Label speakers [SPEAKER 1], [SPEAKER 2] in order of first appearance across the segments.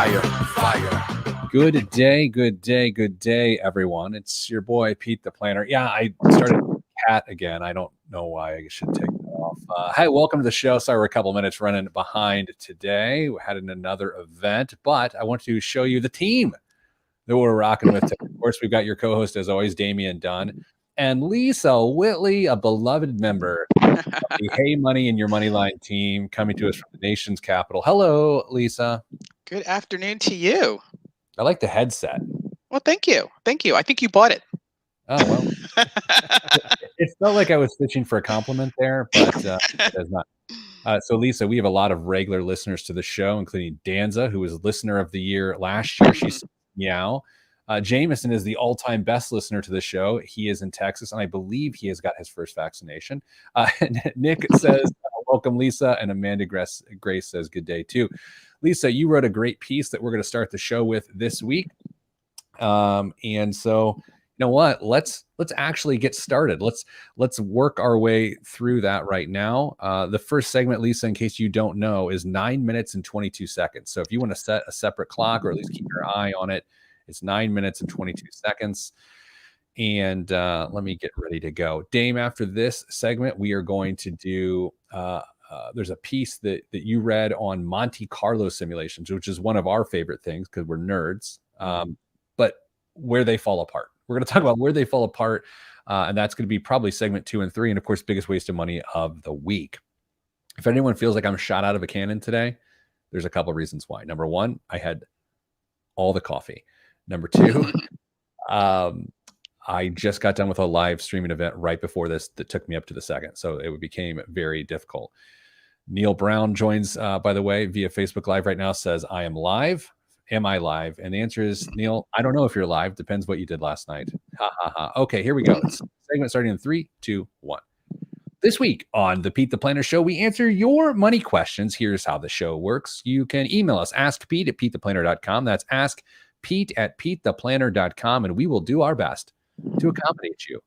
[SPEAKER 1] fire, fire. Good day, everyone. It's your boy, Pete the Planner. Yeah, I started cat again. I don't know why I should take that off. Hi, welcome to the show. Sorry, we're a couple minutes running behind today. We had another event, but I want to show you the team that we're rocking with today. Of course, we've got your co-host, as always, Damian Dunn, and Lisa Whitley, a beloved member of the Hey Money and Your Moneyline team, coming to us from the nation's capital. Hello, Lisa.
[SPEAKER 2] Good afternoon to you.
[SPEAKER 1] I like the headset.
[SPEAKER 2] Well, thank you. I think you bought it.
[SPEAKER 1] Oh, well. It felt like I was fishing for a compliment there, but it is not. So, Lisa, we have a lot of regular listeners to the show, including Danza, who was listener of the year last year. She's meow. Jameson is the all-time best listener to the show. He is in Texas, and I believe he has got his first vaccination. Nick says, welcome, Lisa, and Amanda Grace says, good day, too. Lisa, you wrote a great piece that we're going to start the show with this week. And so, you know what? Let's actually get started. Let's work our way through that right now. The first segment, Lisa, in case you don't know, is 9 minutes and 22 seconds. So if you want to set a separate clock or at least keep your eye on it, it's 9 minutes and 22 seconds. And let me get ready to go. Dame, after this segment, we are going to do there's a piece that you read on Monte Carlo simulations, which is one of our favorite things because we're nerds. But where they fall apart. We're going to talk about where they fall apart, and that's going to be probably segment 2 and 3, and of course, biggest waste of money of the week. If anyone feels like I'm shot out of a cannon today, there's a couple of reasons why. Number one, I had all the coffee. Number two, I just got done with a live streaming event right before this that took me up to the second, so it became very difficult. Neil Brown joins, by the way, via Facebook Live right now, says, I am live. Am I live? And the answer is, Neil, I don't know if you're live. Depends what you did last night. Ha, ha, ha. Okay, here we go. It's segment starting in 3, 2, 1. This week on the Pete the Planner Show, we answer your money questions. Here's how the show works. You can email us, askpete at petetheplanner.com. That's askpete at petetheplanner.com, and we will do our best to accommodate you.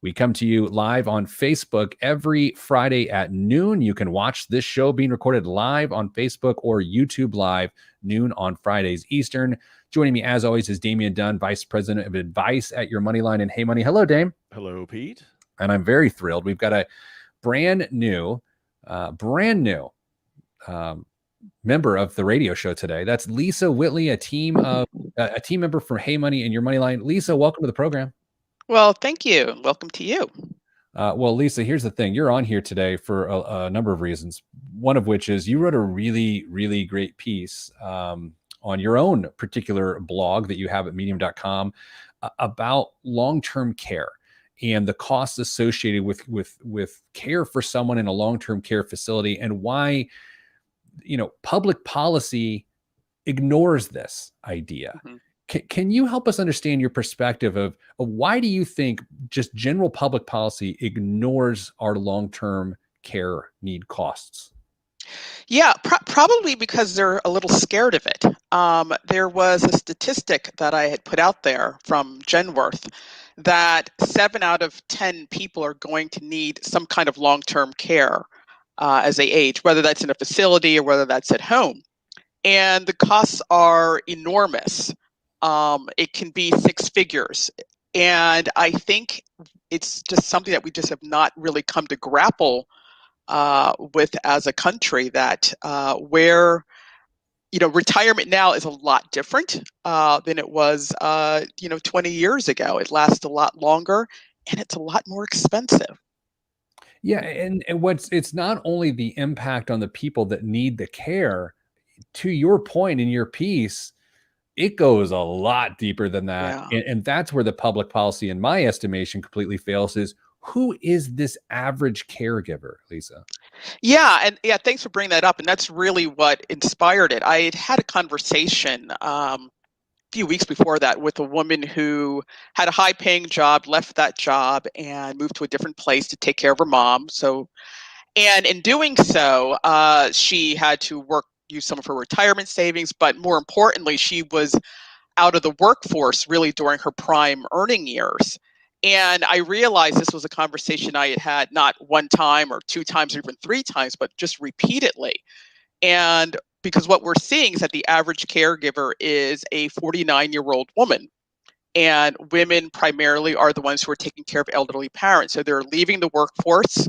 [SPEAKER 1] We come to you live on Facebook every Friday at noon. You can watch this show being recorded live on Facebook or YouTube Live, noon on Fridays Eastern. Joining me, as always, is Damian Dunn, Vice President of Advice at Your Moneyline and Hey Money. Hello, Dame.
[SPEAKER 3] Hello, Pete.
[SPEAKER 1] And I'm very thrilled. We've got a brand new member of the radio show today. That's Lisa Whitley, a team member from Hey Money and Your Moneyline. Lisa, welcome to the program.
[SPEAKER 2] Well, thank you. Welcome to you.
[SPEAKER 1] Well, Lisa, here's the thing. You're on here today for a number of reasons. One of which is you wrote a really, really great piece on your own particular blog that you have at medium.com about long-term care and the costs associated with care for someone in a long-term care facility, and why, public policy ignores this idea. Mm-hmm. Can you help us understand your perspective of why do you think just general public policy ignores our long-term care need costs?
[SPEAKER 2] Yeah, probably because they're a little scared of it. There was a statistic that I had put out there from Genworth that 7 out of 10 people are going to need some kind of long-term care as they age, whether that's in a facility or whether that's at home. And the costs are enormous. It can be 6 figures. And I think it's just something that we just have not really come to grapple with as a country, that where, retirement now is a lot different than it was, 20 years ago. It lasts a lot longer and it's a lot more expensive.
[SPEAKER 1] Yeah. And it's not only the impact on the people that need the care. To your point in your piece, it goes a lot deeper than that. Yeah. And that's where the public policy, in my estimation, completely fails, is who is this average caregiver, Lisa?
[SPEAKER 2] Yeah. And thanks for bringing that up. And that's really what inspired it. I had a conversation a few weeks before that with a woman who had a high paying job, left that job and moved to a different place to take care of her mom. And in doing so, she had to use some of her retirement savings, but more importantly, she was out of the workforce really during her prime earning years. And I realized this was a conversation I had had not one time or 2 times or even 3 times, but just repeatedly. And because what we're seeing is that the average caregiver is a 49-year-old woman. And women primarily are the ones who are taking care of elderly parents. So they're leaving the workforce,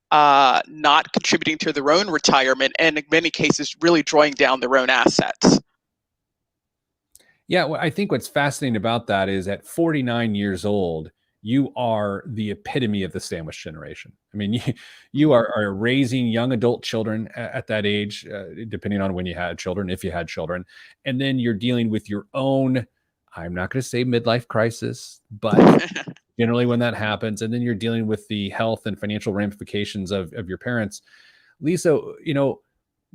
[SPEAKER 2] not contributing to their own retirement, and in many cases, really drawing down their own assets.
[SPEAKER 1] Yeah, well, I think what's fascinating about that is at 49 years old, you are the epitome of the sandwich generation. I mean, you are raising young adult children at that age, depending on when you had children, if you had children, and then you're dealing with your own. I'm not going to say midlife crisis, but generally when that happens, and then you're dealing with the health and financial ramifications of your parents. Lisa,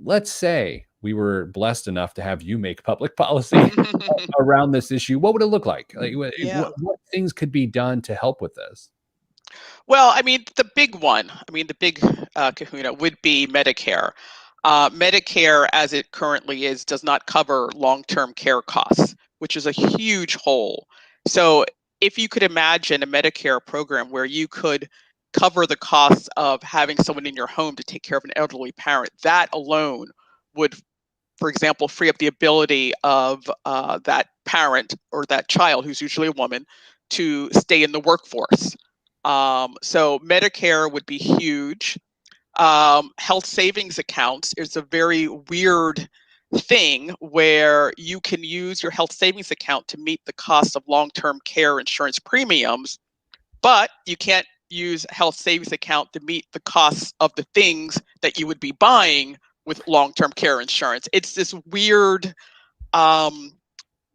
[SPEAKER 1] let's say we were blessed enough to have you make public policy around this issue. What would it look like? Like,
[SPEAKER 2] Yeah.
[SPEAKER 1] what things could be done to help with this?
[SPEAKER 2] Well, I mean, the big one, the big kahuna would be Medicare. Medicare, as it currently is, does not cover long-term care costs, which is a huge hole. So if you could imagine a Medicare program where you could cover the costs of having someone in your home to take care of an elderly parent, that alone would, for example, free up the ability of that parent or that child, who's usually a woman, to stay in the workforce. So Medicare would be huge. Health savings accounts is a very weird thing where you can use your health savings account to meet the cost of long-term care insurance premiums, but you can't use a health savings account to meet the costs of the things that you would be buying with long-term care insurance. It's this weird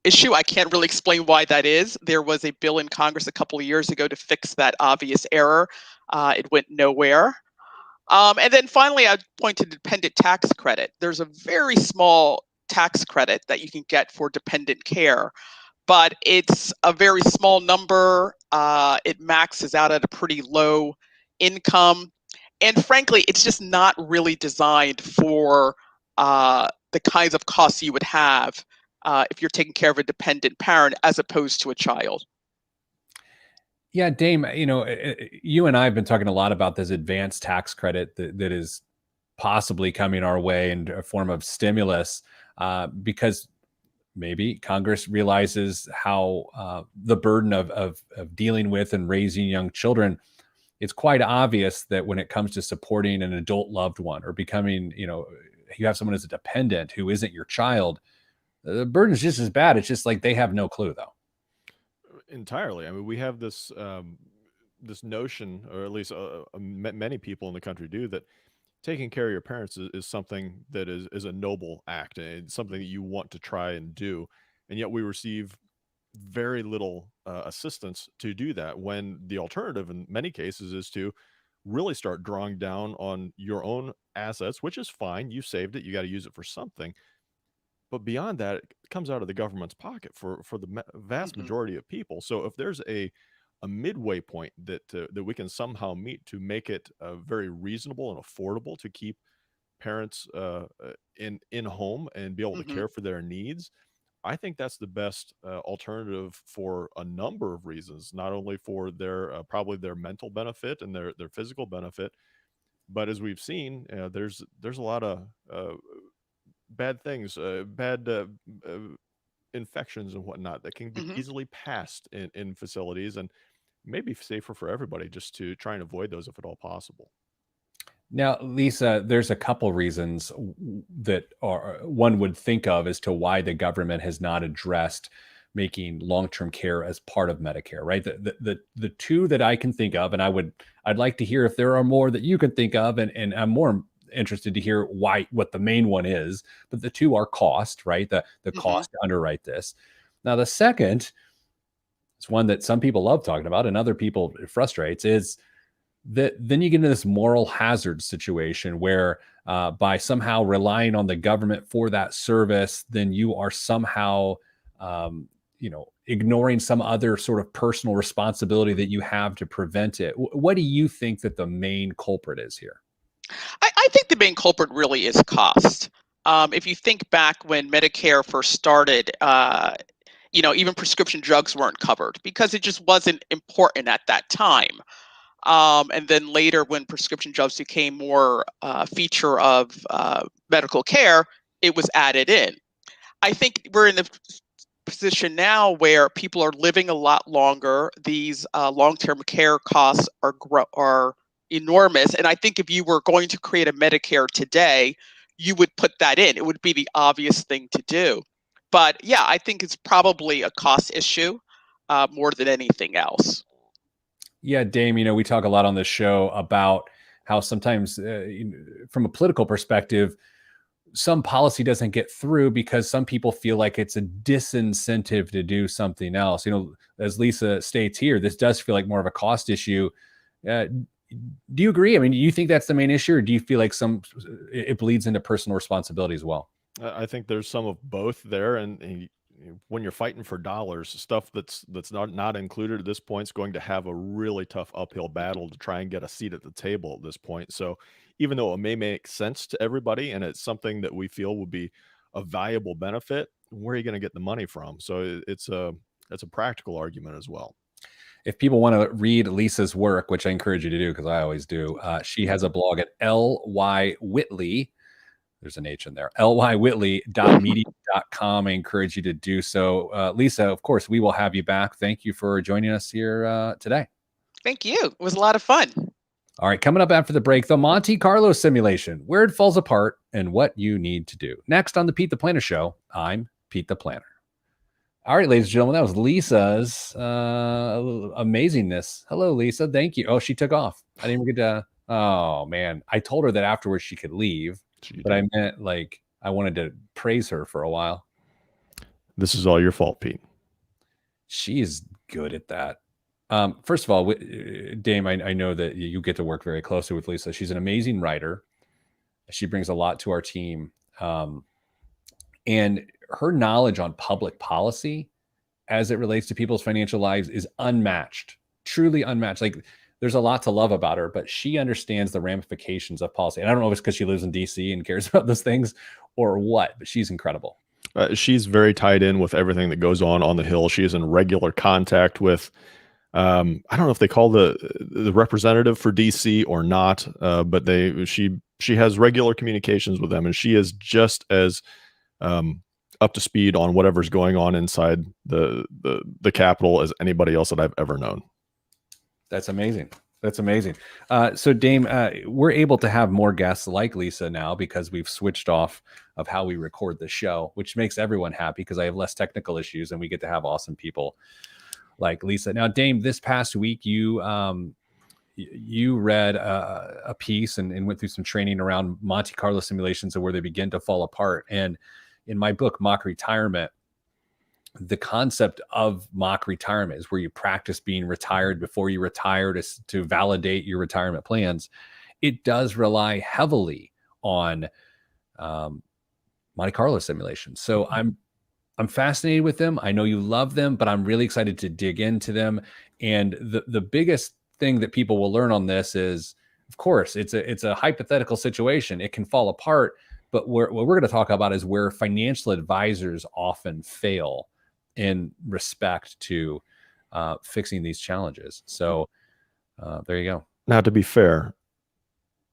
[SPEAKER 2] issue. I can't really explain why that is. There was a bill in Congress a couple of years ago to fix that obvious error. It went nowhere. And then finally, I'd point to dependent tax credit. There's a very small tax credit that you can get for dependent care, but it's a very small number. It maxes out at a pretty low income. And frankly, it's just not really designed for the kinds of costs you would have if you're taking care of a dependent parent as opposed to a child.
[SPEAKER 1] Yeah, Dame, you and I have been talking a lot about this advanced tax credit that is possibly coming our way in a form of stimulus, because maybe Congress realizes how the burden of dealing with and raising young children. It's quite obvious that when it comes to supporting an adult loved one or becoming, you have someone as a dependent who isn't your child, the burden is just as bad. It's just like they have no clue, though.
[SPEAKER 3] Entirely. I mean, we have this notion, or at least many people in the country do, that taking care of your parents is something that is a noble act, and it's something that you want to try and do, and yet we receive very little assistance to do that, when the alternative in many cases is to really start drawing down on your own assets, which is fine. You saved it, you got to use it for something. But beyond that, it comes out of the government's pocket for the vast
[SPEAKER 2] Mm-hmm.
[SPEAKER 3] majority of people. So if there's a midway point that we can somehow meet to make it very reasonable and affordable to keep parents in home and be able to
[SPEAKER 2] Mm-hmm.
[SPEAKER 3] care for their needs, I think that's the best alternative for a number of reasons. Not only for their probably their mental benefit and their physical benefit, but as we've seen, there's a lot of bad things, bad infections and whatnot that can be
[SPEAKER 2] Mm-hmm.
[SPEAKER 3] easily passed in facilities, and maybe safer for everybody just to try and avoid those if at all possible.
[SPEAKER 1] Now, Lisa, there's a couple reasons that are one would think of as to why the government has not addressed making long-term care as part of Medicare, right? The two that I can think of, and I'd like to hear if there are more that you can think of, and I'm more interested to hear what the main one is. But the two are cost, right? The
[SPEAKER 2] Mm-hmm.
[SPEAKER 1] cost to underwrite this. Now, the second, it's one that some people love talking about, and other people it frustrates, is that then you get into this moral hazard situation where by somehow relying on the government for that service, then you are somehow ignoring some other sort of personal responsibility that you have to prevent it. What do you think that the main culprit is here?
[SPEAKER 2] I think the main culprit really is cost. If you think back when Medicare first started, even prescription drugs weren't covered because it just wasn't important at that time. And then later, when prescription drugs became more feature of medical care, it was added in. I think we're in the position now where people are living a lot longer. These long-term care costs are enormous, and I think if you were going to create a Medicare today, you would put that in. It would be the obvious thing to do. But yeah, I think it's probably a cost issue more than anything else.
[SPEAKER 1] Yeah, Dame, we talk a lot on this show about how sometimes from a political perspective, some policy doesn't get through because some people feel like it's a disincentive to do something else. As Lisa states here, this does feel like more of a cost issue. Do you agree? I mean, do you think that's the main issue, or do you feel like it bleeds into personal responsibility as well?
[SPEAKER 3] I think there's some of both there, and when you're fighting for dollars, stuff that's not included at this point is going to have a really tough uphill battle to try and get a seat at the table at this point. So even though it may make sense to everybody and it's something that we feel would be a valuable benefit, where are you going to get the money from? So it's a practical argument as well.
[SPEAKER 1] If people want to read Lisa's work, which I encourage you to do because I always do, she has a blog at LY Whitley. There's an H in there. lywhitley.media.com. I encourage you to do so. Lisa, of course, we will have you back. Thank you for joining us here today.
[SPEAKER 2] Thank you. It was a lot of fun.
[SPEAKER 1] All right, coming up after the break, the Monte Carlo simulation, where it falls apart and what you need to do. Next on the Pete the Planner Show, I'm Pete the Planner. All right, ladies and gentlemen, that was Lisa's amazingness. Hello, Lisa. Thank you. Oh, she took off. I didn't even get to. Oh, man. I told her that afterwards she could leave. But I meant I wanted to praise her for a while.
[SPEAKER 3] This is all your fault, Pete.
[SPEAKER 1] She is good at that. First of all, Dame, I know that you get to work very closely with Lisa. She's an amazing writer. She brings a lot to our team. And her knowledge on public policy as it relates to people's financial lives is unmatched, truly unmatched. There's a lot to love about her, but she understands the ramifications of policy. And I don't know if it's because she lives in DC and cares about those things or what, but she's incredible.
[SPEAKER 3] She's very tied in with everything that goes on the Hill. She is in regular contact with, I don't know if they call the representative for DC or not, but she has regular communications with them, and she is just as up to speed on whatever's going on inside the Capitol as anybody else that I've ever known.
[SPEAKER 1] That's amazing. That's amazing. So Dame, we're able to have more guests like Lisa now because we've switched off of how we record the show, which makes everyone happy because I have less technical issues and we get to have awesome people like Lisa. Now, Dame, this past week, you read a piece and went through some training around Monte Carlo simulations and where they begin to fall apart. And in my book, Mock Retirement, the concept of mock retirement is where you practice being retired before you retire to validate your retirement plans. It does rely heavily on Monte Carlo simulations. So I'm fascinated with them. I know you love them, but I'm really excited to dig into them. And the biggest thing that people will learn on this is, of course, it's a hypothetical situation. It can fall apart, but what we're going to talk about is where financial advisors often fail in respect to fixing these challenges. So there you go.
[SPEAKER 3] Now, to be fair,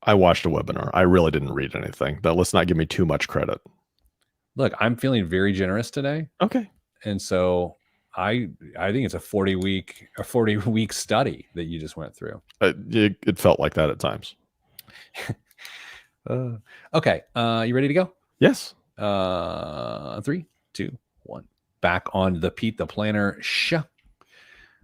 [SPEAKER 3] I watched a webinar. I really didn't read anything. Let's not give me too much credit.
[SPEAKER 1] Look, I'm feeling very generous today.
[SPEAKER 3] Okay.
[SPEAKER 1] And so I think it's a 40-week study that you just went through.
[SPEAKER 3] It felt like that at times.
[SPEAKER 1] Okay. You ready to go?
[SPEAKER 3] Yes.
[SPEAKER 1] 3, 2, 1. Back on the Pete the Planner show.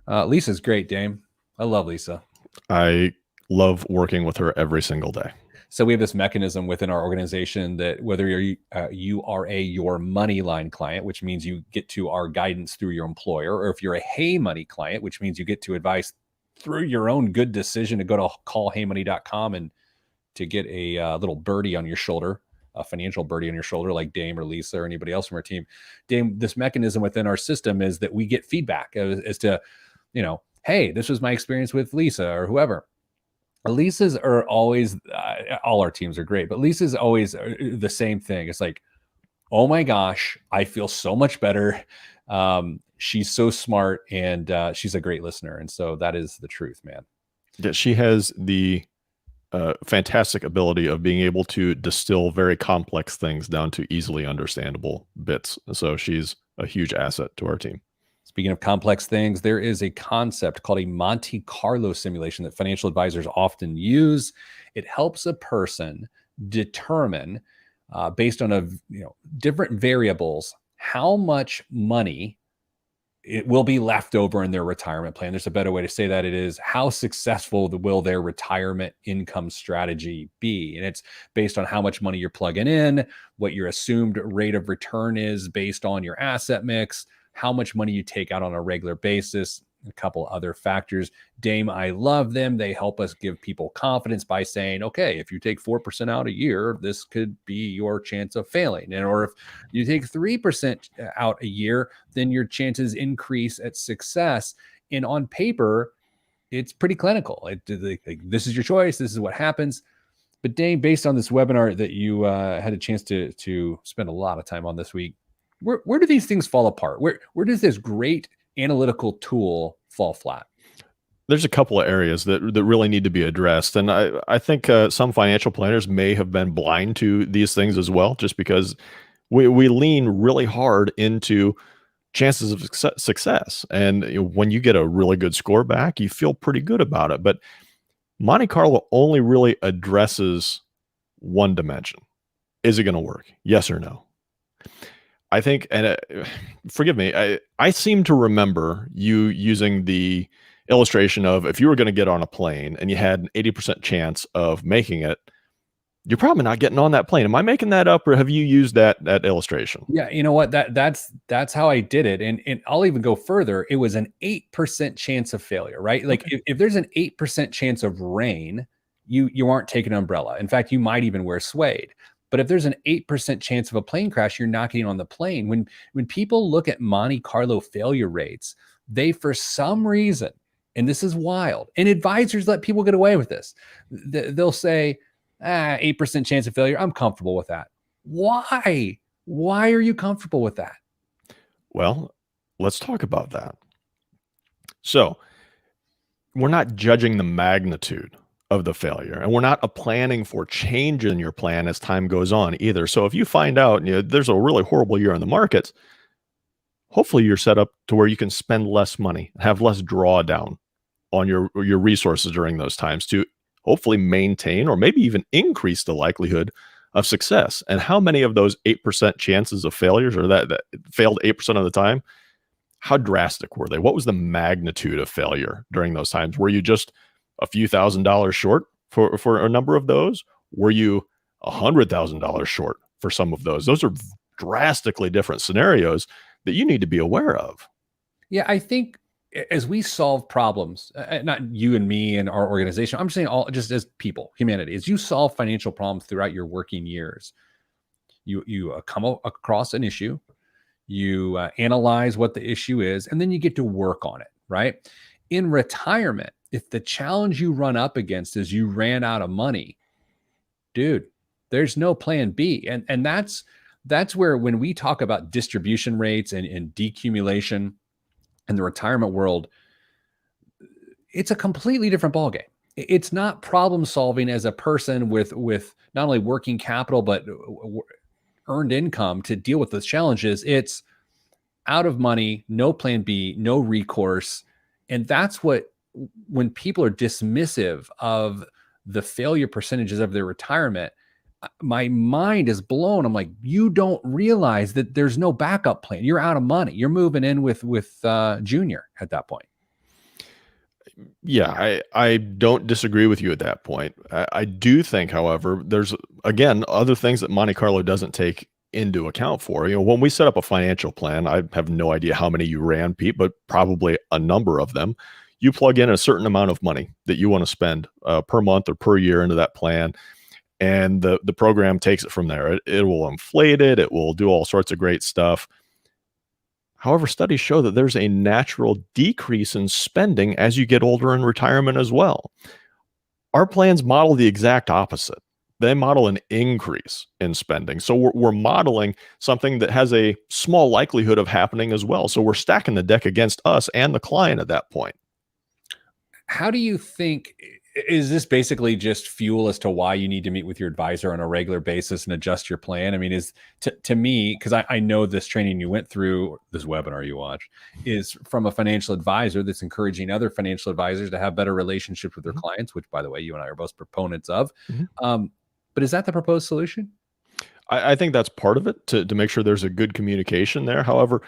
[SPEAKER 1] Lisa's great, Dame. I love Lisa.
[SPEAKER 3] I love working with her every single day.
[SPEAKER 1] So we have this mechanism within our organization that whether you are a Your Money Line client, which means you get to our guidance through your employer, or if you're a Hey Money client, which means you get to advice through your own good decision to go to callheymoney.com and to get a little birdie on your shoulder, a financial birdie on your shoulder, like Dame or Lisa or anybody else from our team. Dame, this mechanism within our system is that we get feedback as to, hey, this was my experience with Lisa or whoever. Lisa's are always, all our teams are great, but Lisa's always the same thing. It's like, oh my gosh, I feel so much better. She's so smart and she's a great listener. And so that is the truth, man.
[SPEAKER 3] Yeah, she has the fantastic ability of being able to distill very complex things down to easily understandable bits. So she's a huge asset to our team.
[SPEAKER 1] Speaking of complex things, there is a concept called a Monte Carlo simulation that financial advisors often use. It helps a person determine, based on different variables, how much money it will be left over in their retirement plan. There's a better way to say that. It is how successful will their retirement income strategy be? And it's based on how much money you're plugging in, what your assumed rate of return is based on your asset mix, how much money you take out on a regular basis, a couple other factors. Dame, I love them. They help us give people confidence by saying, okay, if you take 4% out a year, this could be your chance of failing. Or if you take 3% out a year, then your chances increase at success. And on paper, it's pretty clinical. This is your choice. This is what happens. But Dame, based on this webinar that you had a chance to spend a lot of time on this week, where do these things fall apart? Where does this great analytical tool fall flat?
[SPEAKER 3] There's a couple of areas that really need to be addressed. And I think some financial planners may have been blind to these things as well, just because we lean really hard into chances of success. And when you get a really good score back, you feel pretty good about it. But Monte Carlo only really addresses one dimension. Is it going to work? Yes or no? I think, and forgive me, I seem to remember you using the illustration of if you were going to get on a plane and you had an 80% chance of making it, you're probably not getting on that plane. Am I making that up, or have you used that illustration?
[SPEAKER 1] Yeah, you know what? That's how I did it. And I'll even go further. It was an 8% chance of failure, right? Like if there's an 8% chance of rain, you aren't taking an umbrella. In fact, you might even wear suede. But if there's an 8% chance of a plane crash, you're not getting on the plane. When people look at Monte Carlo failure rates, they, for some reason, and this is wild, and advisors let people get away with this, they'll say, 8% chance of failure, I'm comfortable with that. Why? Why are you comfortable with that?
[SPEAKER 3] Well, let's talk about that. So we're not judging the magnitude of the failure, and we're not planning for change in your plan as time goes on either. So if you find out there's a really horrible year in the markets, hopefully you're set up to where you can spend less money, have less drawdown on your resources during those times to hopefully maintain or maybe even increase the likelihood of success. And how many of those 8% chances of failures, or that failed 8% of the time, how drastic were they? What was the magnitude of failure during those times? Were you just a few $1,000s short for a number of those? Were you $100,000 short for some of those? Those are drastically different scenarios that you need to be aware of.
[SPEAKER 1] Yeah, I think as we solve problems, not you and me and our organization, I'm saying just as people, humanity, as you solve financial problems throughout your working years, you come across an issue, you analyze what the issue is, and then you get to work on it, right? In retirement, if the challenge you run up against is you ran out of money, dude, there's no plan B. And that's where, when we talk about distribution rates and decumulation in the retirement world, it's a completely different ballgame. It's not problem solving as a person with not only working capital, but earned income to deal with those challenges. It's out of money, no plan B, no recourse. And that's what, when people are dismissive of the failure percentages of their retirement, my mind is blown. I'm like, you don't realize that there's no backup plan. You're out of money. You're moving in with Junior at that point.
[SPEAKER 3] Yeah, I don't disagree with you at that point. I do think, however, there's, again, other things that Monte Carlo doesn't take into account for. When we set up a financial plan, I have no idea how many you ran, Pete, but probably a number of them. You plug in a certain amount of money that you want to spend per month or per year into that plan, and the program takes it from there. It will inflate it. It will do all sorts of great stuff. However, studies show that there's a natural decrease in spending as you get older in retirement as well. Our plans model the exact opposite. They model an increase in spending. So we're modeling something that has a small likelihood of happening as well. So we're stacking the deck against us and the client at that point.
[SPEAKER 1] how do you think, is this basically just fuel as to why you need to meet with your advisor on a regular basis and adjust your plan? I mean, is to me, because I know this training you went through, this webinar you watched, is from a financial advisor that's encouraging other financial advisors to have better relationships with their clients, which, by the way, you and I are both proponents of. But is that the proposed solution?
[SPEAKER 3] I think that's part of it, to make sure there's a good communication there. However,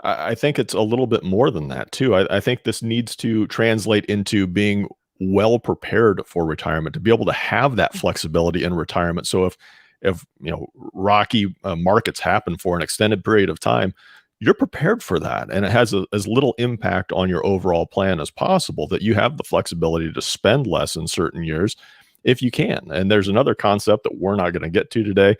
[SPEAKER 3] I think it's a little bit more than that too. I think this needs to translate into being well prepared for retirement, to be able to have that flexibility in retirement. So if rocky markets happen for an extended period of time, you're prepared for that, and it has as little impact on your overall plan as possible, that you have the flexibility to spend less in certain years if you can. And there's another concept that we're not going to get to today,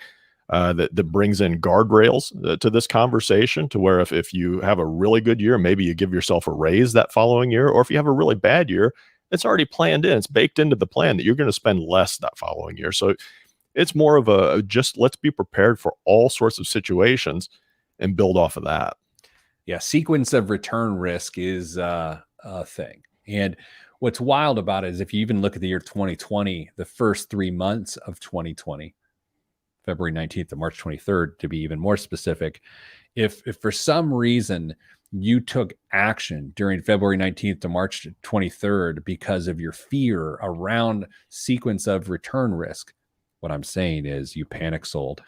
[SPEAKER 3] that brings in guardrails to this conversation, to where if you have a really good year, maybe you give yourself a raise that following year, or if you have a really bad year, it's already planned in, it's baked into the plan that you're going to spend less that following year. So it's more of just let's be prepared for all sorts of situations and build off of that.
[SPEAKER 1] Yeah, sequence of return risk is a thing. And what's wild about it is, if you even look at the year 2020, the first 3 months of 2020, February 19th to March 23rd, to be even more specific, if for some reason you took action during February 19th to March 23rd because of your fear around sequence of return risk, what I'm saying is you panic sold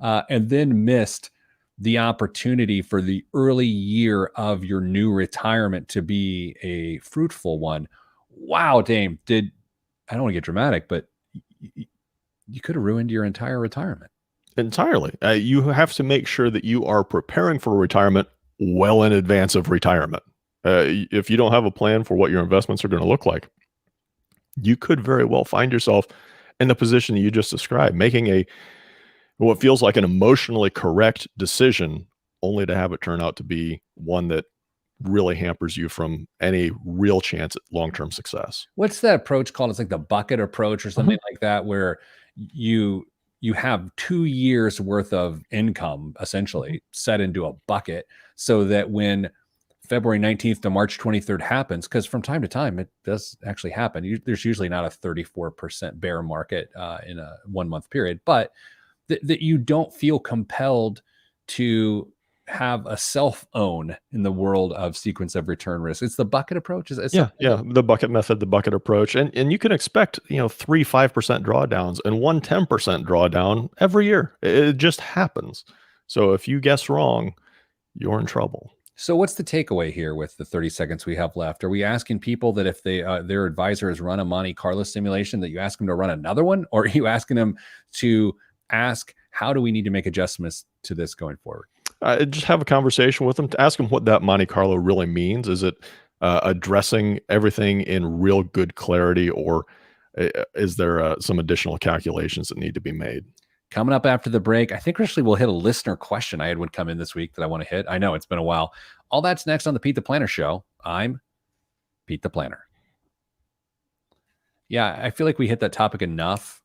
[SPEAKER 1] and then missed the opportunity for the early year of your new retirement to be a fruitful one. Wow, Dame, I don't want to get dramatic, but you could have ruined your entire retirement.
[SPEAKER 3] Entirely. You have to make sure that you are preparing for retirement well in advance of retirement. If you don't have a plan for what your investments are going to look like, you could very well find yourself in the position that you just described, making what feels like an emotionally correct decision, only to have it turn out to be one that really hampers you from any real chance at long-term success.
[SPEAKER 1] What's that approach called? It's like the bucket approach or something like that, where you have 2 years worth of income essentially set into a bucket, so that when February 19th to March 23rd happens, because from time to time it does actually happen, there's usually not a 34% bear market in a 1 month period, but that you don't feel compelled to have a self-own in the world of sequence of return risk. It's the bucket approach.
[SPEAKER 3] Yeah, the bucket method, the bucket approach. And you can expect, 3-5% drawdowns and 10% drawdown every year. It just happens. So if you guess wrong, you're in trouble.
[SPEAKER 1] So what's the takeaway here with the 30 seconds we have left? Are we asking people that if their advisor has run a Monte Carlo simulation, that you ask them to run another one? Or are you asking them to ask, how do we need to make adjustments to this going forward?
[SPEAKER 3] Just have a conversation with them to ask them what that Monte Carlo really means. Is it addressing everything in real good clarity, or is there some additional calculations that need to be made?
[SPEAKER 1] Coming up after the break, I think actually we'll hit a listener question I had one come in this week that I want to hit. I know it's been a while. All that's next on the Pete the Planner Show. I'm Pete the Planner. Yeah, I feel like we hit that topic enough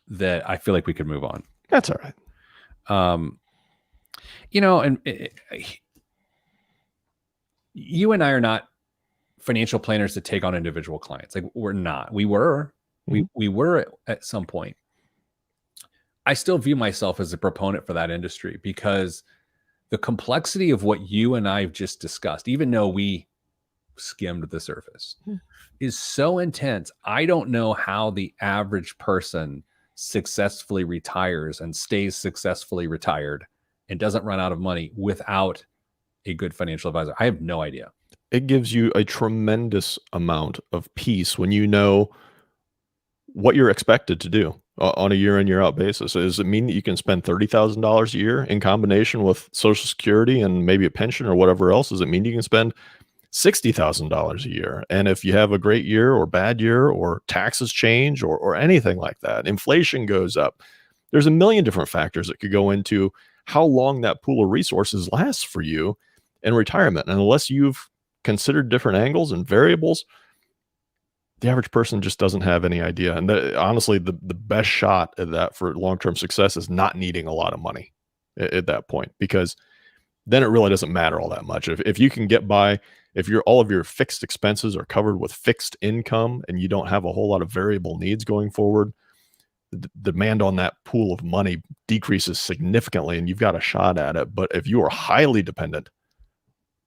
[SPEAKER 1] that I feel like we could move on.
[SPEAKER 3] That's all right.
[SPEAKER 1] And you and I are not financial planners that take on individual clients. Like, we're not. We were. We were at some point. I still view myself as a proponent for that industry, because the complexity of what you and I have just discussed, even though we skimmed the surface, is so intense. I don't know how the average person successfully retires and stays successfully retired and doesn't run out of money without a good financial advisor. I have no idea.
[SPEAKER 3] It gives you a tremendous amount of peace when you know what you're expected to do on a year in, year out basis. Does it mean that you can spend $30,000 a year in combination with Social Security and maybe a pension or whatever else? Does it mean you can spend $60,000 a year? And if you have a great year or bad year, or taxes change, or anything like that, inflation goes up, there's a million different factors that could go into how long that pool of resources lasts for you in retirement. And unless you've considered different angles and variables, the average person just doesn't have any idea. And honestly, the best shot at that for long-term success is not needing a lot of money at that point, because then it really doesn't matter all that much. If you can get by if all of your fixed expenses are covered with fixed income and you don't have a whole lot of variable needs going forward, the demand on that pool of money decreases significantly and you've got a shot at it. But if you are highly dependent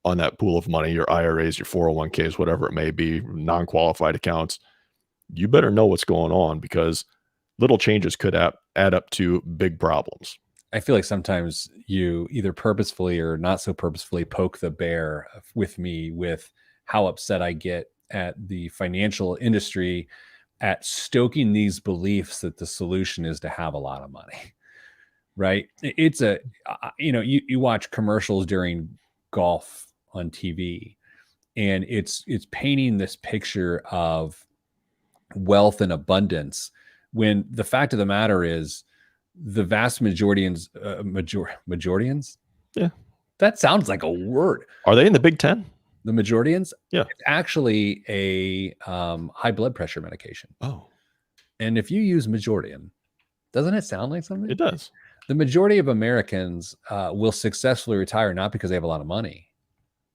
[SPEAKER 3] on that pool of money, your IRAs, your 401ks, whatever it may be, non-qualified accounts, you better know what's going on, because little changes could add up to big problems.
[SPEAKER 1] I feel like sometimes you either purposefully or not so purposefully poke the bear with me with how upset I get at the financial industry at stoking these beliefs that the solution is to have a lot of money, right? It's you watch commercials during golf on TV, and it's painting this picture of wealth and abundance, when the fact of the matter is the vast majorians,
[SPEAKER 3] yeah,
[SPEAKER 1] that sounds like a word.
[SPEAKER 3] Are they in the Big Ten?
[SPEAKER 1] The majorians?
[SPEAKER 3] Yeah.
[SPEAKER 1] It's actually a high blood pressure medication.
[SPEAKER 3] Oh.
[SPEAKER 1] And if you use Majordian, doesn't it sound like something?
[SPEAKER 3] It does.
[SPEAKER 1] The majority of Americans will successfully retire not because they have a lot of money,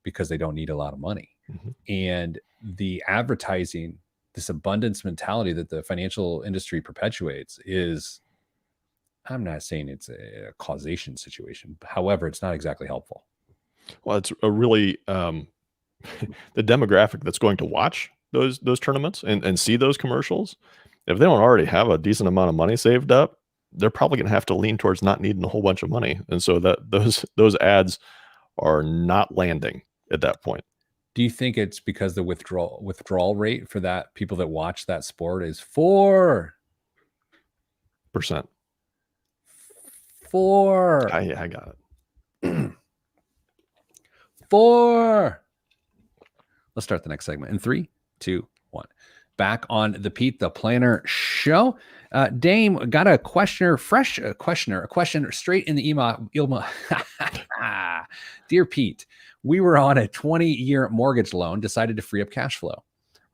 [SPEAKER 1] because they don't need a lot of money.
[SPEAKER 3] Mm-hmm.
[SPEAKER 1] And the advertising, this abundance mentality that the financial industry perpetuates is, I'm not saying it's a causation situation. However, it's not exactly helpful.
[SPEAKER 3] Well, it's a really the demographic that's going to watch those tournaments and see those commercials. If they don't already have a decent amount of money saved up, they're probably going to have to lean towards not needing a whole bunch of money. And so that those ads are not landing at that point.
[SPEAKER 1] Do you think it's because the withdrawal rate for that people that watch that sport is 4%? 4.
[SPEAKER 3] I got it.
[SPEAKER 1] 4. Let's start the next segment in 3, 2, 1. Back on the Pete the Planner show. Dame got a question straight in the email. Dear Pete, we were on a 20-year mortgage loan, decided to free up cash flow.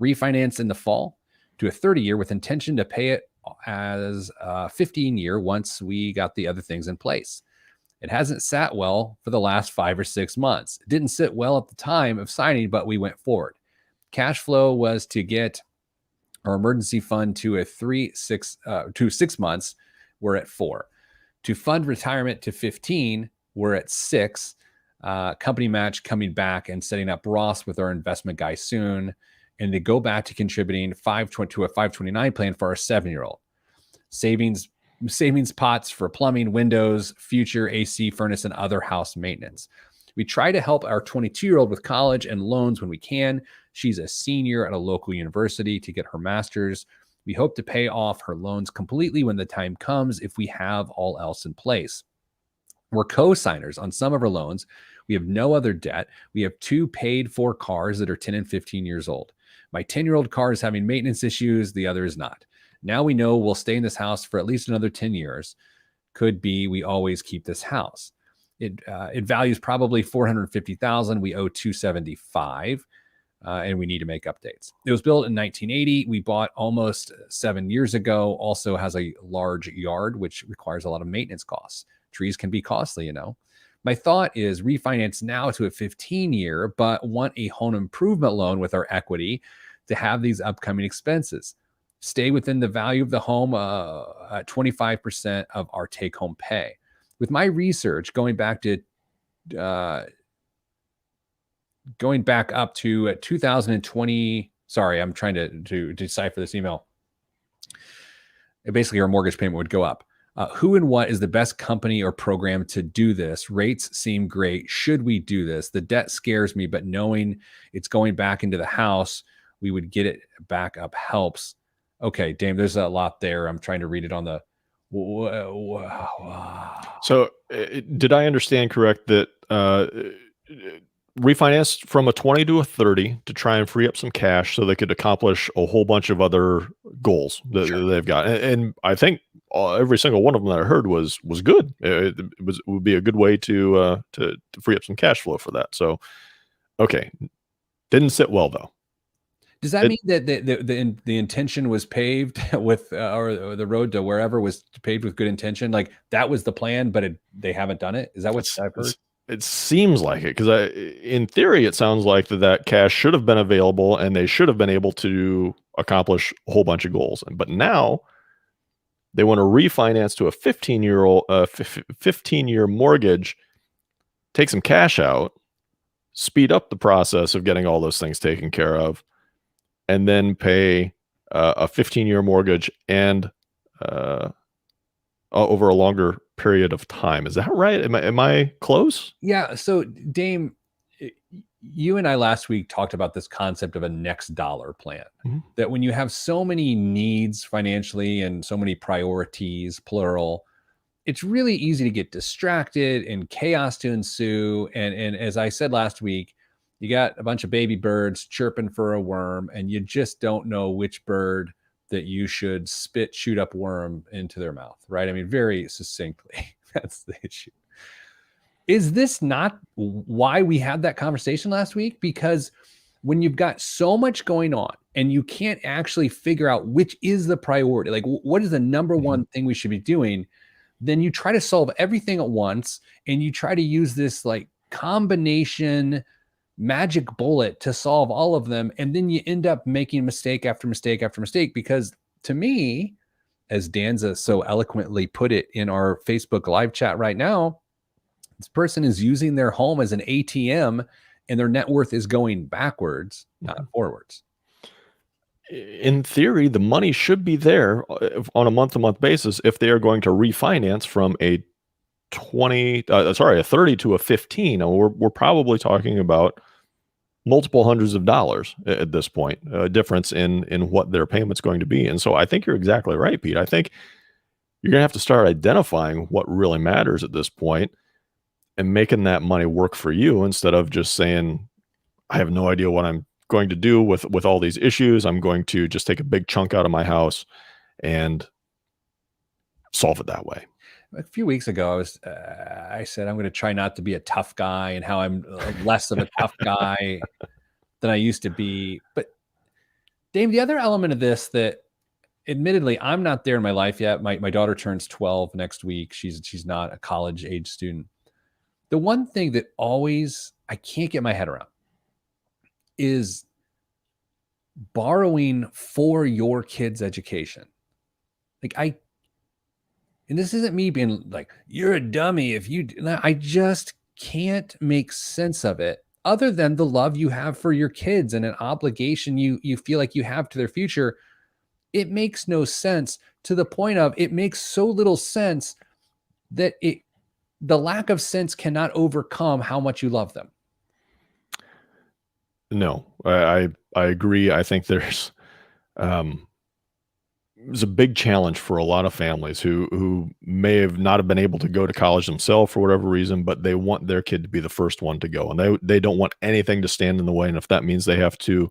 [SPEAKER 1] Refinanced in the fall to a 30-year with intention to pay it as a 15-year once we got the other things in place. It hasn't sat well for the last 5 or 6 months. It didn't sit well at the time of signing, but we went forward. Cash flow was to get our emergency fund to 6 months. We're at 4. To fund retirement to 15, we're at 6. Company match coming back and setting up Ross with our investment guy soon. And to go back to contributing to a 529 plan for our 7-year-old. Savings pots for plumbing, windows, future AC, furnace, and other house maintenance. We try to help our 22-year-old with college and loans when we can. She's a senior at a local university to get her master's. We hope to pay off her loans completely when the time comes if we have all else in place. We're co-signers on some of our loans. We have no other debt. We have 2 paid-for cars that are 10 and 15 years old. My 10-year-old car is having maintenance issues. The other is not. Now we know we'll stay in this house for at least another 10 years. Could be we always keep this house. It values probably $450,000. We owe $275,000, and we need to make updates. It was built in 1980. We bought almost 7 years ago. Also has a large yard, which requires a lot of maintenance costs. Trees can be costly, My thought is refinance now to a 15-year, but want a home improvement loan with our equity to have these upcoming expenses. Stay within the value of the home at 25% of our take-home pay. With my research going back up to 2020. Sorry, I'm trying to decipher this email. Basically, our mortgage payment would go up. Who and what is the best company or program to do this? Rates seem great. Should we do this? The debt scares me, but knowing it's going back into the house, we would get it back up helps. Okay, Dame, there's a lot there. I'm trying to read it on the.
[SPEAKER 3] So did I understand correct that refinanced from a 20 to a 30 to try and free up some cash so they could accomplish a whole bunch of other goals that they've got? And I think every single one of them that I heard was good. It would be a good way to free up some cash flow for that. So, okay. Didn't sit well though.
[SPEAKER 1] Does that mean that the intention was paved with, or the road to wherever was paved with good intention? Like that was the plan, but they haven't done it. Is that what I've heard?
[SPEAKER 3] It seems like it, because in theory, it sounds like that cash should have been available and they should have been able to accomplish a whole bunch of goals. But now they want to refinance to a 15-year mortgage, take some cash out, speed up the process of getting all those things taken care of, and then pay a 15-year mortgage and over a longer period of time. Is that right? Am I close?
[SPEAKER 1] Yeah. So Dame, you and I last week talked about this concept of a next dollar plan.
[SPEAKER 3] Mhm.
[SPEAKER 1] That when you have so many needs financially and so many priorities, plural, it's really easy to get distracted and chaos to ensue. And as I said last week, you got a bunch of baby birds chirping for a worm, and you just don't know which bird that you should shoot up worm into their mouth, right? I mean, very succinctly, that's the issue. Is this not why we had that conversation last week? Because when you've got so much going on and you can't actually figure out which is the priority, like what is the number one thing we should be doing, then you try to solve everything at once and you try to use this like combination magic bullet to solve all of them. And then you end up making mistake after mistake after mistake, because to me, as Danza so eloquently put it in our Facebook live chat right now, this person is using their home as an ATM and their net worth is going backwards, not forwards.
[SPEAKER 3] In theory, the money should be there on a month-to-month basis if they are going to refinance from a 30 to a 15. And we're probably talking about multiple hundreds of dollars at this point, a difference in what their payment's going to be. And so I think you're exactly right, Pete. I think you're going to have to start identifying what really matters at this point and making that money work for you, instead of just saying, I have no idea what I'm going to do with all these issues. I'm going to just take a big chunk out of my house and solve it that way.
[SPEAKER 1] A few weeks ago, I said I'm going to try not to be a tough guy, and how I'm less of a tough guy than I used to be. But Dame, the other element of this that, admittedly, I'm not there in my life yet. My daughter turns 12 next week. She's not a college age student. The one thing that always I can't get my head around is borrowing for your kid's education. And this isn't me being like, you're a dummy if you do. I just can't make sense of it, other than the love you have for your kids and an obligation you feel like you have to their future. It makes no sense, to the point of it makes so little sense that the lack of sense cannot overcome how much you love them.
[SPEAKER 3] No, I agree. I think there's a big challenge for a lot of families who may have not have been able to go to college themselves for whatever reason, but they want their kid to be the first one to go, and they don't want anything to stand in the way. And if that means they have to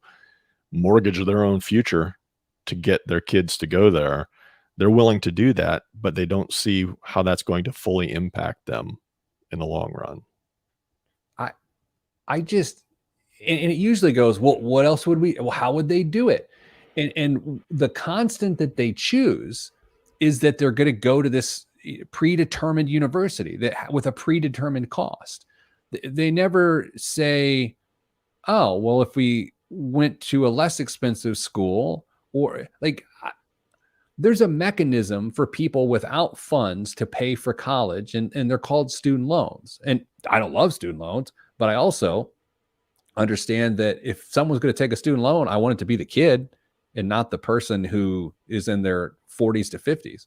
[SPEAKER 3] mortgage their own future to get their kids to go there, they're willing to do that, but they don't see how that's going to fully impact them in the long run.
[SPEAKER 1] I just, and it usually goes, well, what else how would they do it? And the constant that they choose is that they're going to go to this predetermined university that with a predetermined cost. They never say, oh, well, if we went to a less expensive school, or like, there's a mechanism for people without funds to pay for college, and they're called student loans. And I don't love student loans, but I also understand that if someone's going to take a student loan, I want it to be the kid and not the person who is in their 40s to 50s.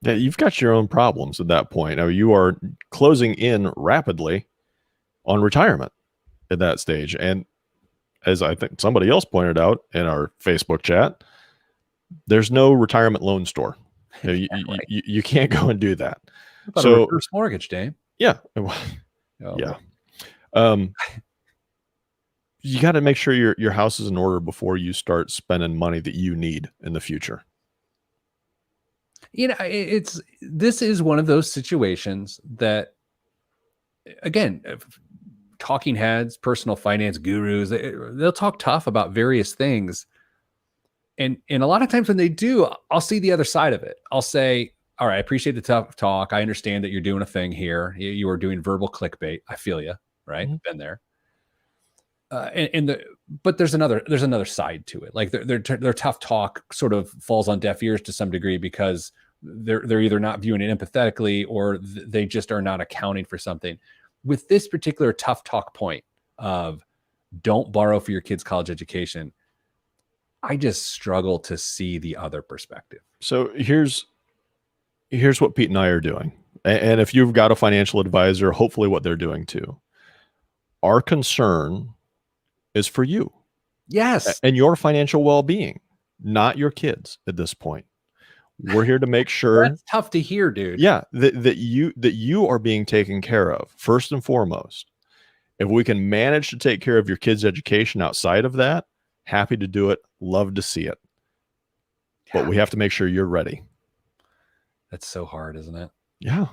[SPEAKER 3] Yeah, you've got your own problems at that point. Now, you are closing in rapidly on retirement at that stage. And as I think somebody else pointed out in our Facebook chat, there's no retirement loan store. You can't go and do that.
[SPEAKER 1] So reverse mortgage, Dame.
[SPEAKER 3] Yeah. Yeah. You got to make sure your house is in order before you start spending money that you need in the future.
[SPEAKER 1] You know, this is one of those situations that, again, talking heads, personal finance gurus, they'll talk tough about various things. And a lot of times when they do, I'll see the other side of it. I'll say, all right, I appreciate the tough talk. I understand that you're doing a thing here. You are doing verbal clickbait. I feel you, right?
[SPEAKER 3] Mm-hmm.
[SPEAKER 1] Been there. But there's another side to it. Like their tough talk sort of falls on deaf ears to some degree because they're either not viewing it empathetically or they just are not accounting for something. With this particular tough talk point of don't borrow for your kid's college education, I just struggle to see the other perspective.
[SPEAKER 3] So here's what Pete and I are doing. And if you've got a financial advisor, hopefully what they're doing too. Our concern is for you.
[SPEAKER 1] Yes.
[SPEAKER 3] And your financial well-being, not your kids at this point. We're here to make sure.
[SPEAKER 1] That's tough to hear, dude.
[SPEAKER 3] Yeah, that you are being taken care of first and foremost. If we can manage to take care of your kids' education outside of that, happy to do it. Love to see it. But we have to make sure you're ready.
[SPEAKER 1] That's so hard, isn't it?
[SPEAKER 3] Yeah.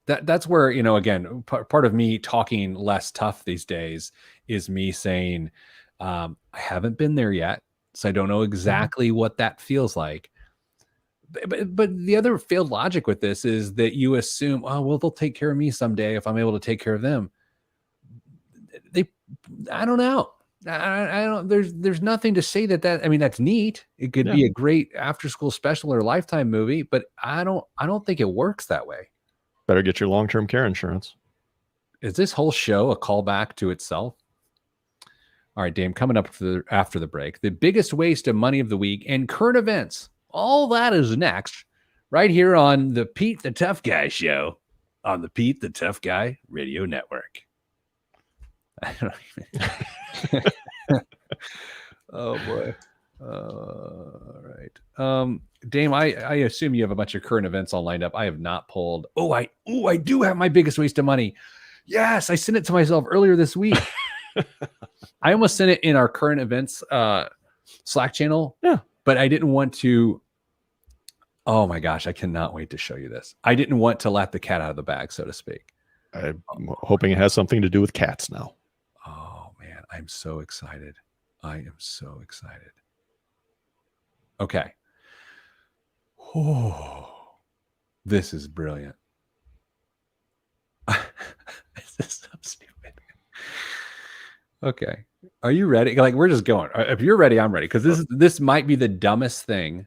[SPEAKER 1] That's where, again, part of me talking less tough these days is me saying, I haven't been there yet, so I don't know exactly what that feels like. But the other failed logic with this is that you assume, oh, well, they'll take care of me someday if I'm able to take care of them. I don't know. I don't. There's nothing to say that. I mean, that's neat. It could be a great after school special or Lifetime movie, but I don't think it works that way.
[SPEAKER 3] Better get your long-term care insurance.
[SPEAKER 1] Is this whole show a callback to itself? All right, Dame, coming up after the break, the biggest waste of money of the week and current events. All that is next, right here on the Pete the Tough Guy Show on the Pete the Tough Guy Radio Network. I don't even... Oh boy. All right. Dame, I assume you have a bunch of current events all lined up. I have not pulled. I do have my biggest waste of money. Yes, I sent it to myself earlier this week. I almost sent it in our current events Slack channel.
[SPEAKER 3] Yeah.
[SPEAKER 1] But I didn't want to. Oh my gosh, I cannot wait to show you this. I didn't want to let the cat out of the bag, so to speak.
[SPEAKER 3] I'm hoping it has something to do with cats now.
[SPEAKER 1] Oh man, I'm so excited. I am so excited. Okay. Oh, this is brilliant. This is so stupid. Okay. Are you ready? Like, we're just going. If you're ready, I'm ready. Because this might be the dumbest thing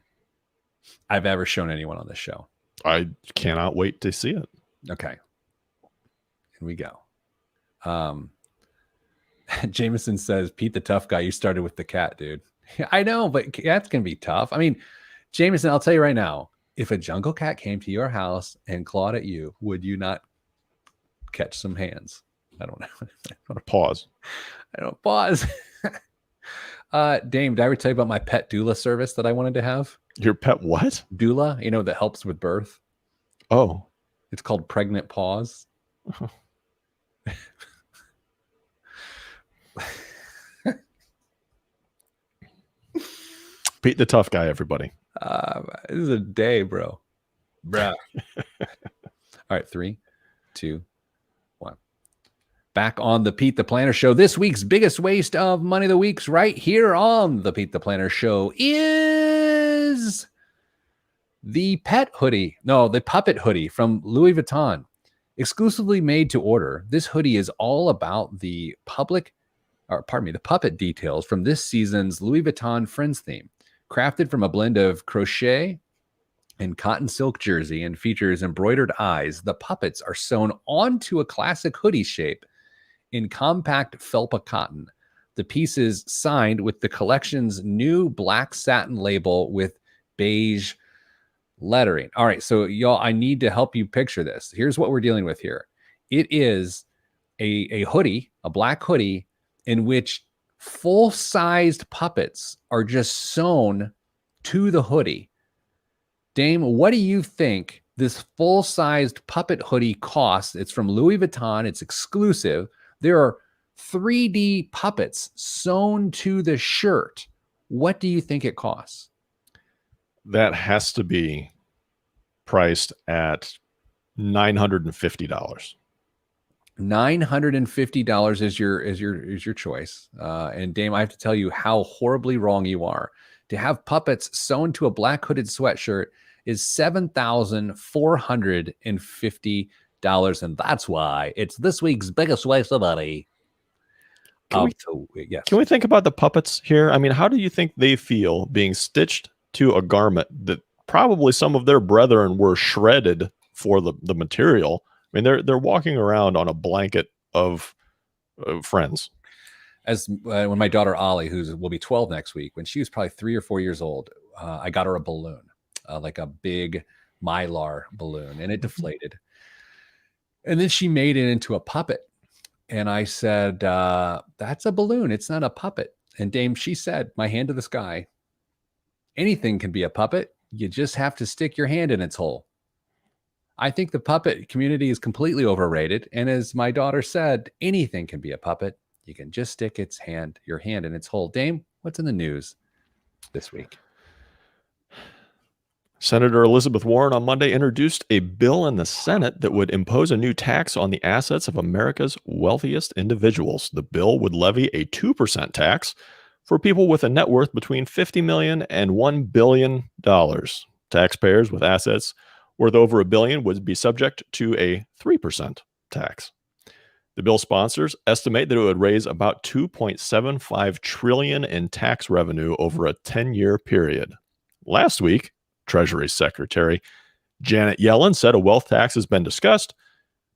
[SPEAKER 1] I've ever shown anyone on this show.
[SPEAKER 3] I cannot wait to see it.
[SPEAKER 1] Okay. Here we go. Jameson says, Pete the Tough Guy, you started with the cat, dude. I know, but cats can be tough. I mean, Jameson, I'll tell you right now, if a jungle cat came to your house and clawed at you, would you not catch some hands? I don't know.
[SPEAKER 3] Pause.
[SPEAKER 1] I don't pause. Dame, did I ever tell you about my pet doula service that I wanted to have?
[SPEAKER 3] Your pet what?
[SPEAKER 1] Doula, that helps with birth.
[SPEAKER 3] Oh.
[SPEAKER 1] It's called Pregnant Pause.
[SPEAKER 3] Pete the Tough Guy, everybody.
[SPEAKER 1] This is a day, bro. Bruh. All right, 3, 2, 1. Back on the Pete the Planner Show. This week's biggest waste of money of the week's right here on the Pete the Planner Show is the pet hoodie. No, the puppet hoodie from Louis Vuitton. Exclusively made to order. This hoodie is all about the puppet details from this season's Louis Vuitton Friends theme. Crafted from a blend of crochet and cotton silk jersey and features embroidered eyes, the puppets are sewn onto a classic hoodie shape in compact felpa cotton. The piece is signed with the collection's new black satin label with beige lettering. All right, so y'all, I need to help you picture this. Here's what we're dealing with here. It is a hoodie, a black hoodie, in which full-sized puppets are just sewn to the hoodie. Dame, what do you think this full-sized puppet hoodie costs? It's from Louis Vuitton. It's exclusive. There are 3D puppets sewn to the shirt. What do you think it costs?
[SPEAKER 3] That has to be priced at $950.
[SPEAKER 1] $950 is your choice. And Dame, I have to tell you how horribly wrong you are. To have puppets sewn to a black hooded sweatshirt is $7,450. And that's why it's this week's biggest waste of money.
[SPEAKER 3] Yes. Can we think about the puppets here? I mean, how do you think they feel being stitched to a garment that probably some of their brethren were shredded for the material? I mean, they're walking around on a blanket of friends.
[SPEAKER 1] As when my daughter Ollie, will be 12 next week, when she was probably 3 or 4 years old, I got her a balloon, like a big Mylar balloon, and it deflated. And then she made it into a puppet. And I said, that's a balloon. It's not a puppet. And Dame, she said, my hand to the sky. Anything can be a puppet. You just have to stick your hand in its hole. I think the puppet community is completely overrated. And as my daughter said, anything can be a puppet. You can just stick your hand in its hole. Dame, what's in the news this week?
[SPEAKER 3] Senator Elizabeth Warren on Monday introduced a bill in the Senate that would impose a new tax on the assets of America's wealthiest individuals. The bill would levy a 2% tax for people with a net worth between $50 million and $1 billion. Taxpayers with assets worth over $1 billion would be subject to a 3% tax. The bill sponsors estimate that it would raise about $2.75 trillion in tax revenue over a 10-year period. Last week, Treasury Secretary Janet Yellen said a wealth tax has been discussed,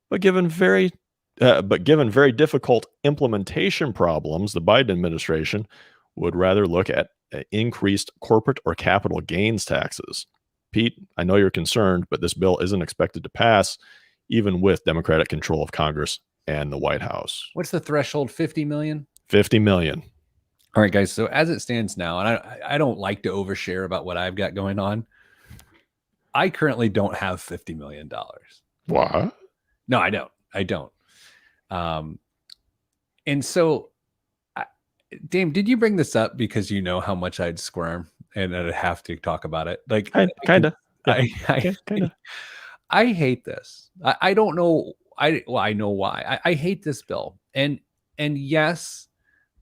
[SPEAKER 3] but given very difficult implementation problems, the Biden administration would rather look at increased corporate or capital gains taxes. Pete, I know you're concerned, but this bill isn't expected to pass, even with Democratic control of Congress and the White House.
[SPEAKER 1] What's the threshold? 50 million?
[SPEAKER 3] 50 million.
[SPEAKER 1] All right, guys. So as it stands now, and I don't like to overshare about what I've got going on. I currently don't have $50 million.
[SPEAKER 3] What?
[SPEAKER 1] No, I don't. And so, Dame, did you bring this up because you know how much I'd squirm and I'd have to talk about it? Like,
[SPEAKER 3] kind of.
[SPEAKER 1] I hate this. I don't know. I know why. I hate this bill. And yes,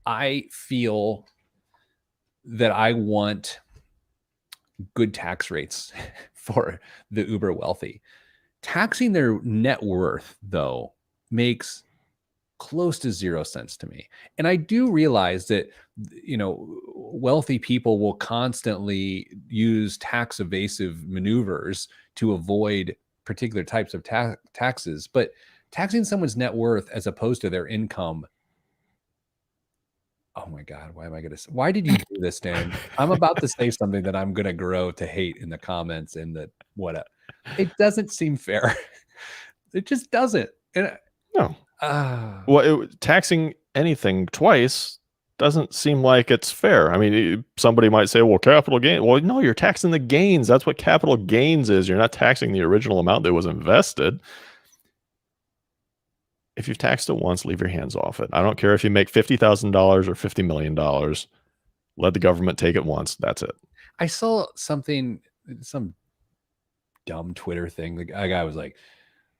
[SPEAKER 1] I feel that I want good tax rates for the uber wealthy. Taxing their net worth, though, makes close to 0 cents to me. And I do realize that, wealthy people will constantly use tax evasive maneuvers to avoid particular types of taxes, but taxing someone's net worth as opposed to their income. Oh my God, why did you do this, Dan? I'm about to say something that I'm going to grow to hate in the comments and that whatever. It doesn't seem fair. It just doesn't.
[SPEAKER 3] No. Well, taxing anything twice doesn't seem like it's fair. I mean, somebody might say, well, capital gain. Well, no, you're taxing the gains. That's what capital gains is. You're not taxing the original amount that was invested. If you've taxed it once, leave your hands off it. I don't care if you make $50,000 or $50 million. Let the government take it once. That's it.
[SPEAKER 1] I saw some dumb Twitter thing. The guy was like,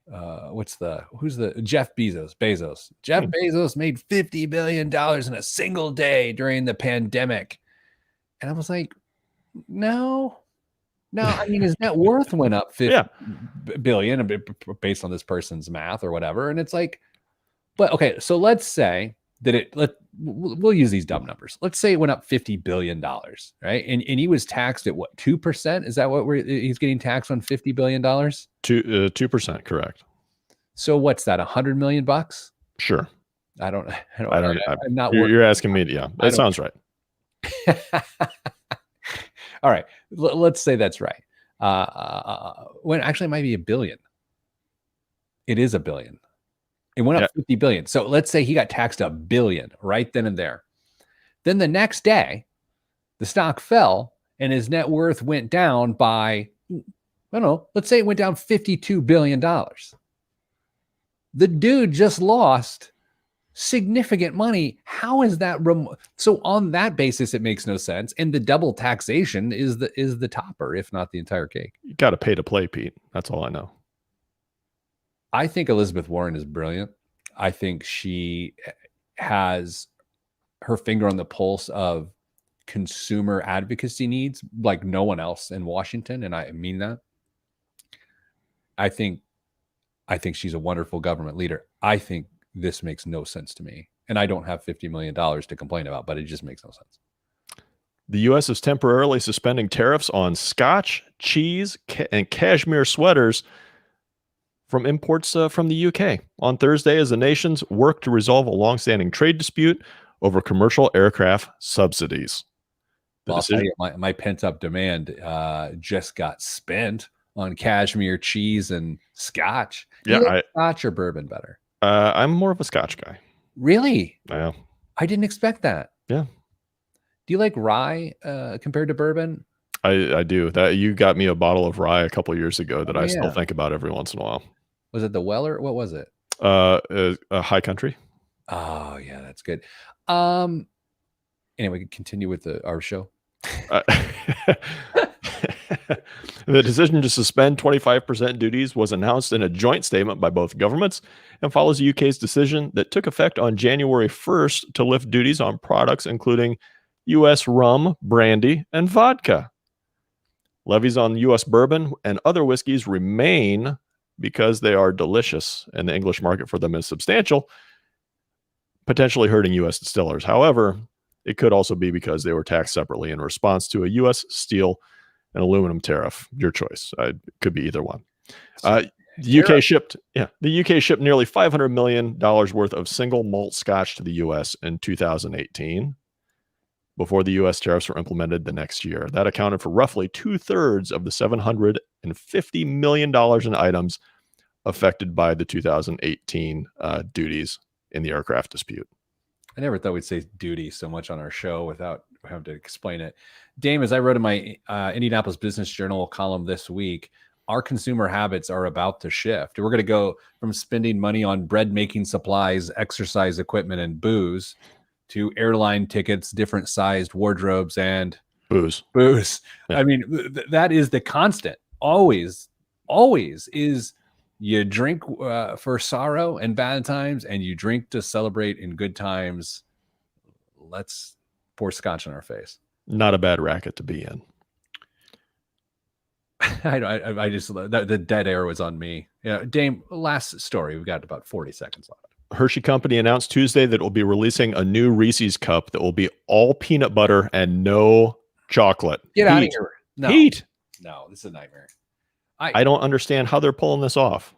[SPEAKER 1] who's the Jeff Bezos. Jeff Bezos made $50 billion in a single day during the pandemic. And I was like, no, I mean, his net worth went up 50 billion based on this person's math or whatever. And it's like, but okay, so let's say that we'll use these dumb numbers. Let's say it went up $50 billion, right? And he was taxed at what, 2%? Is that what he's getting taxed on $50 billion?
[SPEAKER 3] 2%, correct.
[SPEAKER 1] So what's that, $100 million?
[SPEAKER 3] Sure.
[SPEAKER 1] I'm not.
[SPEAKER 3] You're asking me. Yeah, that sounds right.
[SPEAKER 1] All right, let's say that's right. When actually it might be $1 billion. It is $1 billion. It went up 50 billion. So let's say he got taxed $1 billion right then and there. Then the next day, the stock fell and his net worth went down by, I don't know, let's say it went down $52 billion. The dude just lost significant money. How is that? So on that basis, it makes no sense. And the double taxation is the topper, if not the entire cake.
[SPEAKER 3] You got to pay to play, Pete. That's all I know.
[SPEAKER 1] I think Elizabeth Warren is brilliant. I think she has her finger on the pulse of consumer advocacy needs like no one else in Washington, and I mean that. I think she's a wonderful government leader. I think this makes no sense to me, and I don't have $50 million to complain about, but it just makes no sense.
[SPEAKER 3] The U.S. is temporarily suspending tariffs on scotch, cheese, and cashmere sweaters from imports from the UK on Thursday as the nations work to resolve a longstanding trade dispute over commercial aircraft subsidies.
[SPEAKER 1] Well, I'll tell you, my pent-up demand just got spent on cashmere cheese and scotch. Do you like scotch or bourbon better?
[SPEAKER 3] I'm more of a scotch guy.
[SPEAKER 1] Really?
[SPEAKER 3] Yeah.
[SPEAKER 1] I didn't expect that.
[SPEAKER 3] Yeah.
[SPEAKER 1] Do you like rye compared to bourbon?
[SPEAKER 3] I do. That you got me a bottle of rye a couple of years ago that I still think about every once in a while.
[SPEAKER 1] Was it the Weller? What was it?
[SPEAKER 3] High Country.
[SPEAKER 1] Oh yeah, that's good. Anyway, continue with our show.
[SPEAKER 3] The decision to suspend 25% duties was announced in a joint statement by both governments and follows the UK's decision that took effect on January 1st to lift duties on products including U.S. rum, brandy, and vodka. Levies on U.S. bourbon and other whiskeys remain because they are delicious and the English market for them is substantial, potentially hurting U.S. distillers. However, it could also be because they were taxed separately in response to a U.S. steel and aluminum tariff. Your choice. It could be either one. The UK shipped nearly $500 million worth of single malt scotch to the U.S. in 2018 before the U.S. tariffs were implemented the next year. That accounted for roughly 2/3 of the $750 million in items affected by the 2018 duties in the aircraft dispute.
[SPEAKER 1] I never thought we'd say duty so much on our show without having to explain it. Dame, as I wrote in my Indianapolis Business Journal column this week, our consumer habits are about to shift. We're going to go from spending money on bread-making supplies, exercise equipment, and booze to airline tickets, different sized wardrobes, and
[SPEAKER 3] booze.
[SPEAKER 1] Yeah. I mean, that is the constant. Always is you drink for sorrow and bad times, and you drink to celebrate in good times. Let's pour scotch in our face.
[SPEAKER 3] Not a bad racket to be in.
[SPEAKER 1] I just the dead air was on me. Yeah, Dame. Last story. We've got about 40 seconds left.
[SPEAKER 3] Hershey Company announced Tuesday that it will be releasing a new Reese's cup that will be all peanut butter and no chocolate.
[SPEAKER 1] Get out of here! No.
[SPEAKER 3] Heat.
[SPEAKER 1] No, this is a nightmare.
[SPEAKER 3] I don't understand how they're pulling this off.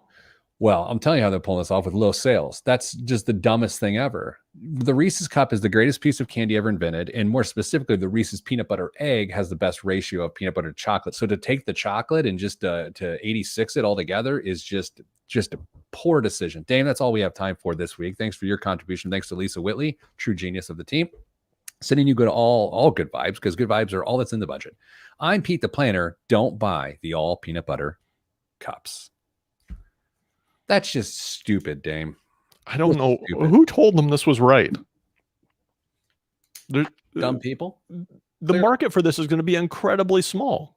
[SPEAKER 1] Well, I'm telling you how they're pulling this off with low sales. That's just the dumbest thing ever. The Reese's Cup is the greatest piece of candy ever invented. And more specifically, the Reese's peanut butter egg has the best ratio of peanut butter to chocolate. So to take the chocolate and just to 86 it all together is just a poor decision. Dame, that's all we have time for this week. Thanks for your contribution. Thanks to Lisa Whitley, true genius of the team. Sending you good all good vibes, because good vibes are all that's in the budget. I'm Pete the Planner. Don't buy the all peanut butter cups. That's just stupid, Dame.
[SPEAKER 3] I don't know who told them this was right.
[SPEAKER 1] Dumb people.
[SPEAKER 3] The market for this is going to be incredibly small.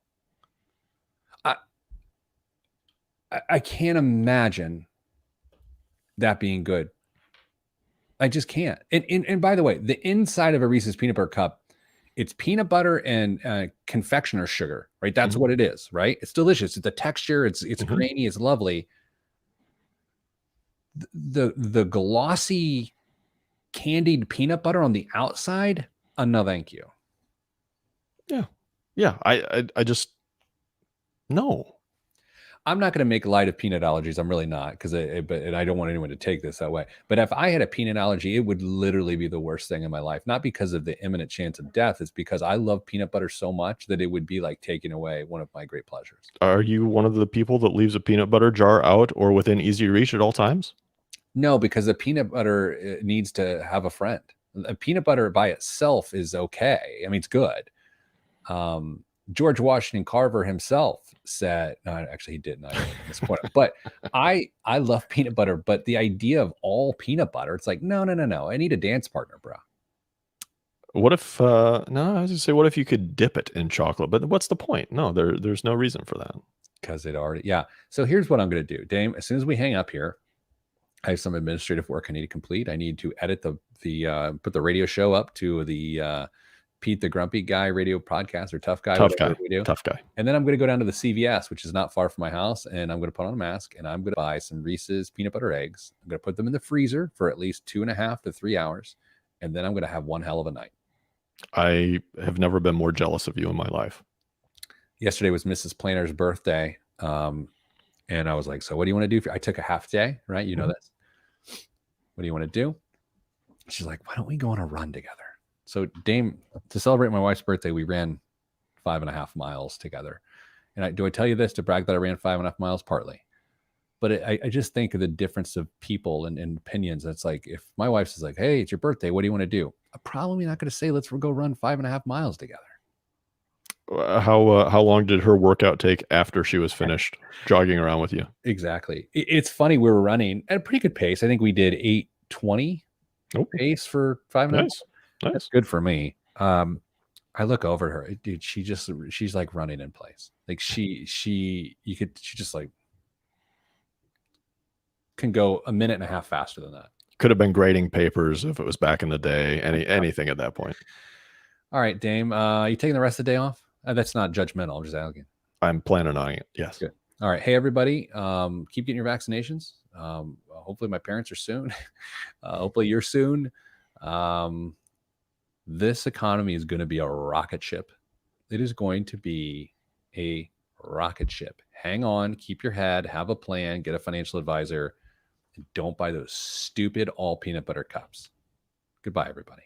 [SPEAKER 1] I can't imagine that being good. I just can't. And by the way, the inside of a Reese's peanut butter cup, it's peanut butter and confectioner sugar, right? That's what it is, right? It's delicious. It's a texture. It's creamy. It's lovely. The glossy candied peanut butter on the outside, no thank you.
[SPEAKER 3] Yeah. I just no.
[SPEAKER 1] I'm not going to make light of peanut allergies. I'm really not, and I don't want anyone to take this that way. But if I had a peanut allergy, it would literally be the worst thing in my life. Not because of the imminent chance of death. It's because I love peanut butter so much that it would be like taking away one of my great pleasures.
[SPEAKER 3] Are you one of the people that leaves a peanut butter jar out or within easy reach at all times?
[SPEAKER 1] No, because the peanut butter needs to have a friend. A peanut butter by itself is okay. I mean, it's good. George Washington Carver himself said, no, actually he didn't. I misquote him. But I love peanut butter, but the idea of all peanut butter, it's like, no. I need a dance partner, bro.
[SPEAKER 3] What if, I was gonna say, what if you could dip it in chocolate? But what's the point? No, there's no reason for that.
[SPEAKER 1] Because it already, yeah. So here's what I'm going to do, Dame. As soon as we hang up here, I have some administrative work I need to complete. I need to edit put the radio show up to the Pete the Grumpy Guy radio podcast, or Tough Guy,
[SPEAKER 3] Tough
[SPEAKER 1] whatever
[SPEAKER 3] guy.
[SPEAKER 1] we do.
[SPEAKER 3] Tough guy.
[SPEAKER 1] And then I'm going to go down to the CVS, which is not far from my house, and I'm going to put on a mask, and I'm going to buy some Reese's peanut butter eggs. I'm going to put them in the freezer for at least 2.5 to 3 hours, and then I'm going to have one hell of a night.
[SPEAKER 3] I have never been more jealous of you in my life.
[SPEAKER 1] Yesterday was Mrs. Planner's birthday, and I was like, so what do you want to do? I took a half day, right? You know this. What do you want to do? She's like, why don't we go on a run together? So Dame, to celebrate my wife's birthday, we ran 5.5 miles together. And do I tell you this to brag that I ran 5.5 miles? Partly. But I just think of the difference of people and opinions. It's like, if my wife says like, hey, it's your birthday, what do you want to do? I'm probably not going to say, let's go run 5.5 miles together.
[SPEAKER 3] How long did her workout take after she was finished jogging around with you?
[SPEAKER 1] Exactly. It's funny. We were running at a pretty good pace. I think we did 8:20 pace for 5.5.
[SPEAKER 3] Nice.
[SPEAKER 1] That's good for me. I look over at her, dude. She's like running in place. Like she just like can go a minute and a half faster than that.
[SPEAKER 3] Could have been grading papers if it was back in the day. Anything at that point.
[SPEAKER 1] All right, Dame. You taking the rest of the day off? That's not judgmental. I'm just asking.
[SPEAKER 3] I'm planning on it. Yes.
[SPEAKER 1] Good. All right. Hey, everybody. Keep getting your vaccinations. Hopefully my parents are soon. Hopefully you're soon. This economy is going to be a rocket ship. It is going to be a rocket ship. Hang on, keep your head, have a plan, get a financial advisor, and don't buy those stupid all peanut butter cups. Goodbye, everybody.